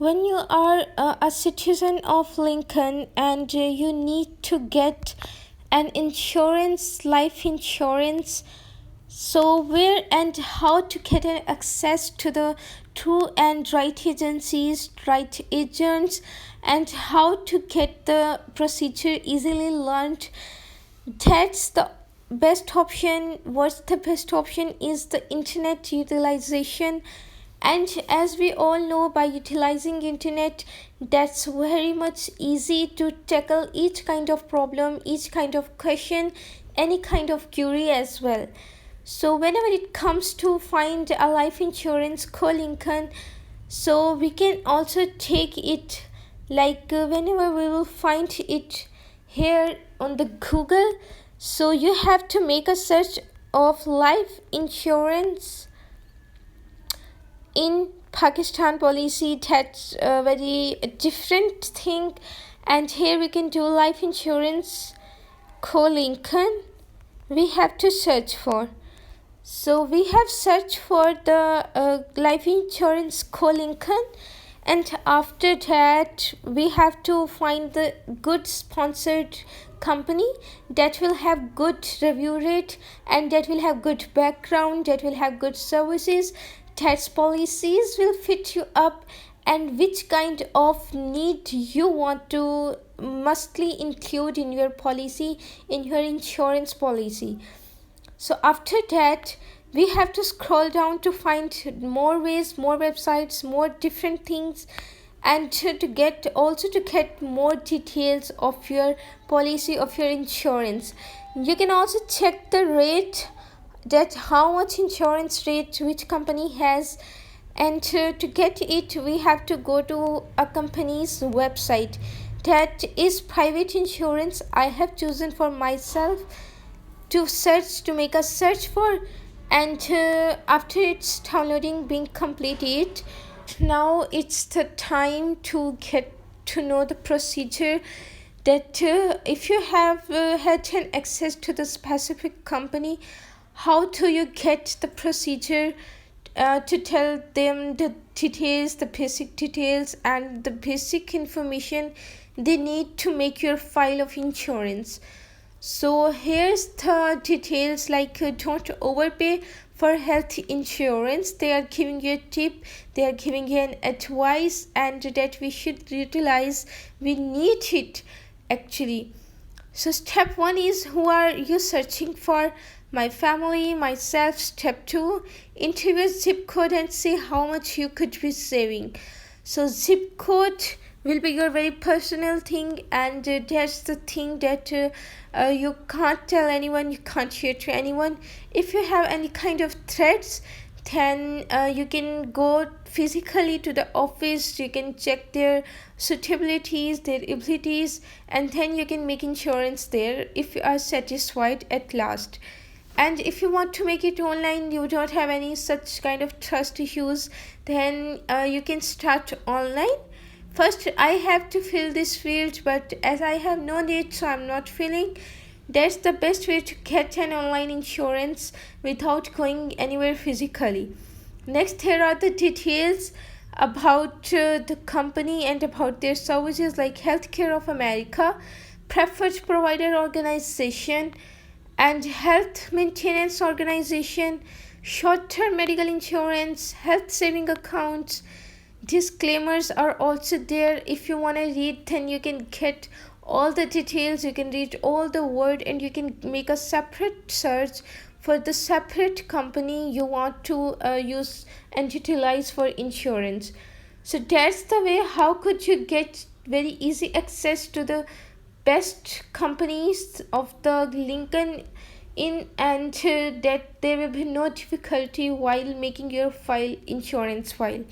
When you are a citizen of Lincoln and you need to get an insurance, life insurance, so where and how to get an access to the true and right agencies, right agents, and how to get the procedure easily learned. That's the best option. What's the best option is the internet utilization. And as we all know, by utilizing internet, that's very much easy to tackle each kind of problem, each kind of question, any kind of query as well. So whenever it comes to find a life insurance, call Lincoln. So we can also take it like whenever we will find it here on the Google. So you have to make a search of life insurance in Pakistan policy. That's a very different thing. And here we can do life insurance, call Lincoln. We have to search for. So we have searched for the life insurance, call Lincoln, and after that we have to find the good sponsored company that will have good review rate and that will have good background, that will have good services, tax policies will fit you up, and which kind of need you want to mustly include in your policy, in your insurance policy. So after that, we have to scroll down to find more ways, more websites, more different things, and to get more details of your policy, of your insurance. You can also check the rate, that how much insurance rate which company has, and to get it we have to go to a company's website. That is private insurance. I have chosen for myself to make a search for, and after it's downloading being completed, now it's the time to get to know the procedure, that if you have had an access to the specific company, how do you get the procedure, to tell them the details, the basic details and the basic information they need to make your file of insurance. So here's the details, like don't overpay for health insurance. They are giving you a tip, they are giving you an advice, and that we should utilize, we need it actually. So step 1 is, who are you searching for? My family, myself. Step 2, enter your zip code and see how much you could be saving. So zip code will be your very personal thing, and that's the thing that you can't tell anyone, you can't share to anyone. If you have any kind of threats, then you can go physically to the office, you can check their suitabilities, their abilities, and then you can make insurance there if you are satisfied at last. And if you want to make it online, you don't have any such kind of trust issues, then you can start online. First I have to fill this field, but as I have no need, so I'm not filling. That's the best way to get an online insurance without going anywhere physically. Next, here are the details about the company and about their services, like Healthcare of America, Preferred Provider Organization, and Health Maintenance Organization, short-term medical insurance, health saving accounts. Disclaimers are also there. If you want to read, then you can get all the details, you can read all the word, and you can make a separate search for the separate company you want to use and utilize for insurance. So that's the way how could you get very easy access to the best companies of the Lincoln in, and that there will be no difficulty while making your insurance file.